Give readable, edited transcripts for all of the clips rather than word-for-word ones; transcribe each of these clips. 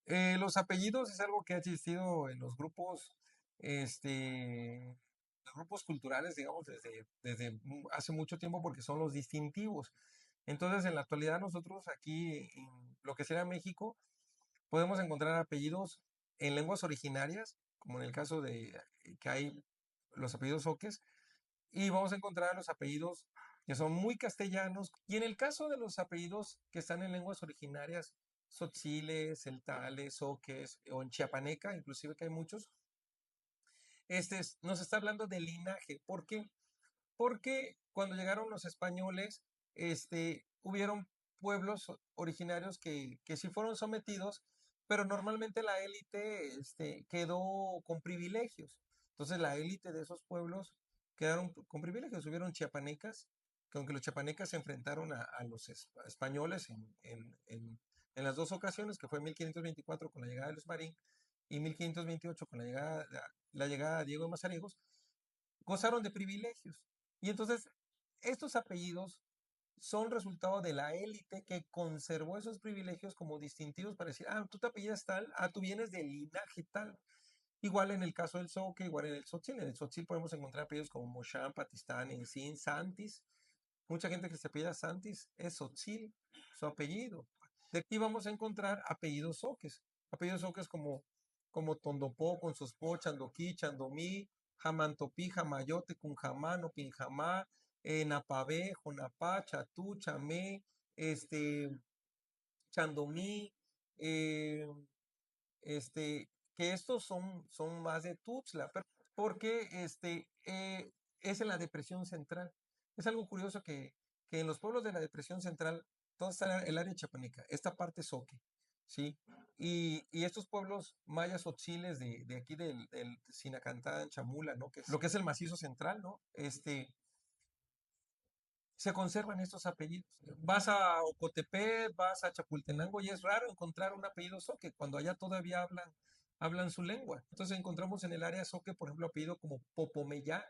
Los apellidos es algo que ha existido en los grupos culturales, digamos, desde hace mucho tiempo porque son los distintivos. Entonces, en la actualidad nosotros aquí en lo que será México, podemos encontrar apellidos en lenguas originarias, como en el caso de que hay los apellidos soques, y vamos a encontrar los apellidos que son muy castellanos. Y en el caso de los apellidos que están en lenguas originarias, tzotziles, celtales, soques o en chiapaneca, inclusive que hay muchos, nos está hablando de linaje. ¿Por qué? Porque cuando llegaron los españoles, hubieron pueblos originarios que sí fueron sometidos, pero normalmente la élite, quedó con privilegios. Entonces la élite de esos pueblos quedaron con privilegios. Hubieron chiapanecas, que aunque los chiapanecas se enfrentaron a los españoles en las dos ocasiones, que fue en 1524 con la llegada de los Marín y 1528 con la llegada de Diego de Mazariegos, gozaron de privilegios. Y entonces, estos apellidos son resultado de la élite que conservó esos privilegios como distintivos para decir, tú te apellidas tal, tú vienes del linaje tal. Igual en el caso del Zoque, igual en el Tzotzil. En el Tzotzil podemos encontrar apellidos como Moshán, Patistán, Encín, Santis. Mucha gente que se apellida Santis es Tzotzil, su apellido. De aquí vamos a encontrar apellidos soques. Apellidos soques como Tondopó, Consospó, Chandoquí, Chandomí, Jamantopí, Jamayote, Cunjamá, Nopinjamá, Napabé, Jonapá, Chatú, Chamé, este, Chandomí, eh, que estos son más de Tuxtla, porque es en la depresión central. Es algo curioso que en los pueblos de la depresión central, todo está el área chapaneca, esta parte Soque, ¿sí? Y estos pueblos mayas otziles de aquí del Sinacantán, Chamula, ¿no? Que es lo que es el macizo central, ¿no? Se conservan estos apellidos. Vas a Ocotepec, vas a Chapultenango y es raro encontrar un apellido Soque cuando allá todavía hablan su lengua. Entonces encontramos en el área Soque, por ejemplo, apellido como Popomeyá,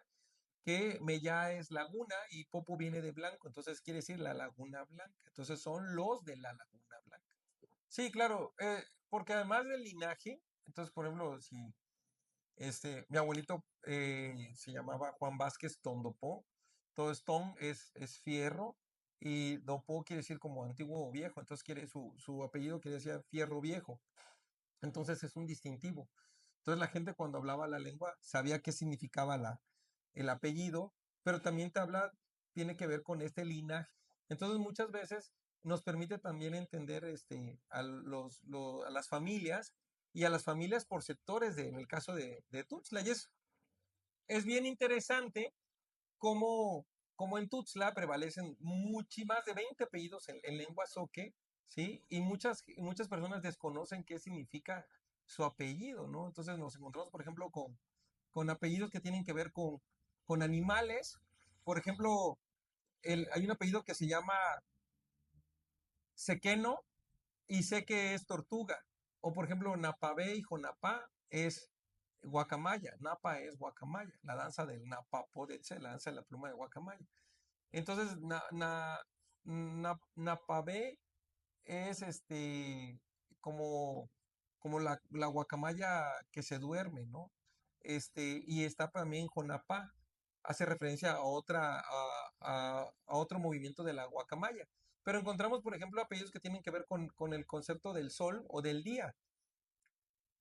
que Meyá es laguna y Popo viene de blanco, entonces quiere decir la laguna blanca. Entonces son los de la laguna blanca. Sí, claro, porque además del linaje, entonces, por ejemplo, si mi abuelito se llamaba Juan Vázquez Tondopó. Entonces, ton es fierro y dopo quiere decir como antiguo o viejo. Entonces, su apellido quiere decir fierro viejo. Entonces, es un distintivo. Entonces, la gente cuando hablaba la lengua sabía qué significaba el apellido, pero también tiene que ver con este linaje. Entonces, muchas veces nos permite también entender a las familias y a las familias por sectores en el caso de Tuxtla. Y es bien interesante cómo, cómo en Tuxtla prevalecen más de 20 apellidos en lengua zoque, ¿sí? Y muchas personas desconocen qué significa su apellido, ¿no? Entonces nos encontramos, por ejemplo, con apellidos que tienen que ver con animales. Por ejemplo, hay un apellido que se llama Sequeno y sé que es tortuga. O por ejemplo, Napabé y Jonapá es guacamaya. Napa es guacamaya, la danza del Napaporetze, la danza de la pluma de guacamaya. Entonces, Napabé es como, como la guacamaya que se duerme, ¿no? Y está también Jonapá, hace referencia a otro movimiento de la guacamaya. Pero encontramos, por ejemplo, apellidos que tienen que ver con el concepto del sol o del día.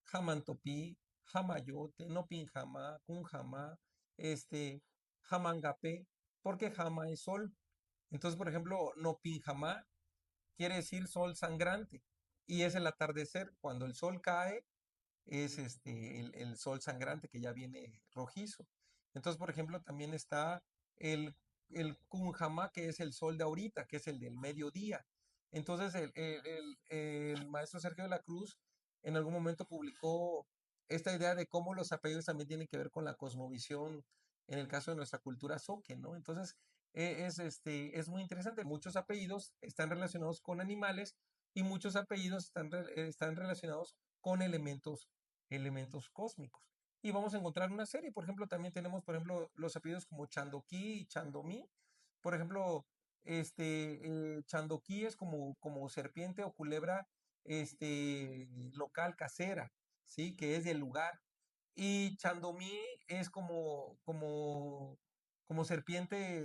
Jamantopí, Jamayote, Nopinjamá, Cunjamá, este, Jamangapé, porque Jama es sol. Entonces, por ejemplo, Nopinjamá quiere decir sol sangrante y es el atardecer. Cuando el sol cae, es el sol sangrante que ya viene rojizo. Entonces, por ejemplo, también está el, el Cunjamá, que es el sol de ahorita, que es el del mediodía. Entonces, el maestro Sergio de la Cruz en algún momento publicó esta idea de cómo los apellidos también tienen que ver con la cosmovisión, en el caso de nuestra cultura zoque, ¿no? Entonces, es muy interesante. Muchos apellidos están relacionados con animales y muchos apellidos están relacionados con elementos cósmicos. Y vamos a encontrar una serie. Por ejemplo, también tenemos, por ejemplo, los apellidos como Chandoquí y Chandomí. Por ejemplo, Chandoquí es como serpiente o culebra local, casera, ¿sí? Que es del lugar. Y Chandomí es como serpiente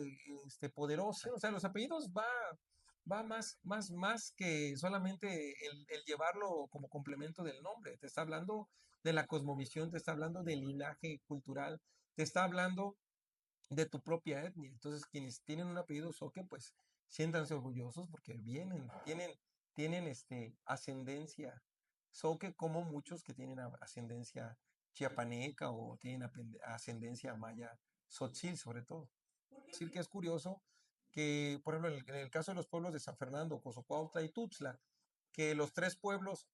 poderosa. O sea, los apellidos va más que solamente el llevarlo como complemento del nombre. Te está hablando de la cosmovisión, te está hablando del linaje cultural, te está hablando de tu propia etnia. Entonces, quienes tienen un apellido Soque, pues siéntanse orgullosos porque tienen ascendencia Soque, como muchos que tienen ascendencia chiapaneca o tienen ascendencia maya tzotzil, sobre todo. Decir que es curioso que, por ejemplo, en el caso de los pueblos de San Fernando, Cozocuautla y Tuxtla, que los tres pueblos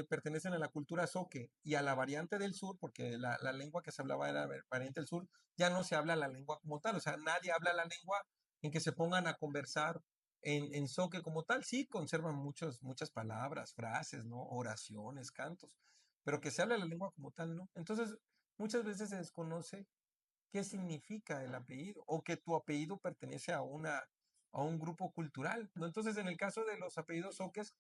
pertenecen a la cultura zoque y a la variante del sur, porque la lengua que se hablaba era variante del sur, ya no se habla la lengua como tal, o sea, nadie habla la lengua en que se pongan a conversar en zoque como tal. Sí, conservan muchas palabras, frases, ¿no? Oraciones, cantos, pero que se habla la lengua como tal, ¿no? Entonces, muchas veces se desconoce qué significa el apellido o que tu apellido pertenece a un grupo cultural, ¿no? Entonces, en el caso de los apellidos zoques,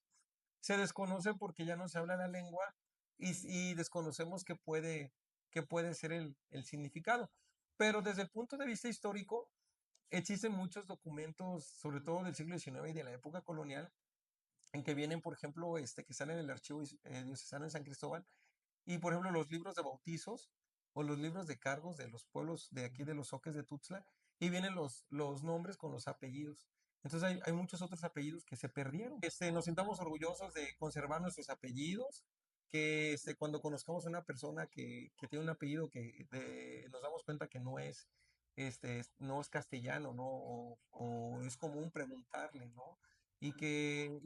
se desconoce porque ya no se habla la lengua y desconocemos qué puede ser el significado. Pero desde el punto de vista histórico, existen muchos documentos, sobre todo del siglo XIX y de la época colonial, en que vienen, por ejemplo, que están en el archivo diocesano de San Cristóbal, y por ejemplo, los libros de bautizos o los libros de cargos de los pueblos de aquí de los Zoques de Tuxtla, y vienen los nombres con los apellidos. Entonces hay muchos otros apellidos que se perdieron. Nos sintamos orgullosos de conservar nuestros apellidos, que cuando conozcamos a una persona que tiene un apellido nos damos cuenta que no es castellano, ¿no? O es común preguntarle, ¿no? Y que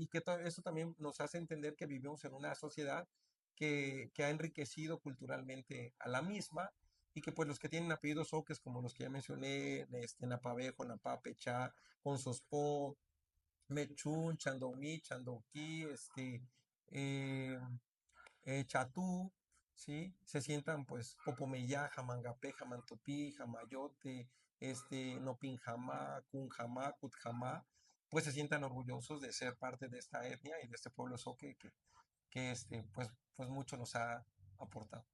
eso también nos hace entender que vivimos en una sociedad que ha enriquecido culturalmente a la misma, y que pues los que tienen apellidos soques, como los que ya mencioné, Napavejo, Napapechá, Consospó, Mechún, Chandomí, Chandoquí, eh, Chatú, ¿sí? Se sientan pues Popomeyá, Jamangapé, Jamantopí, Jamayote, Nopinjamá, Cunjamá, Cutjamá, pues se sientan orgullosos de ser parte de esta etnia y de este pueblo soque que pues mucho nos ha aportado.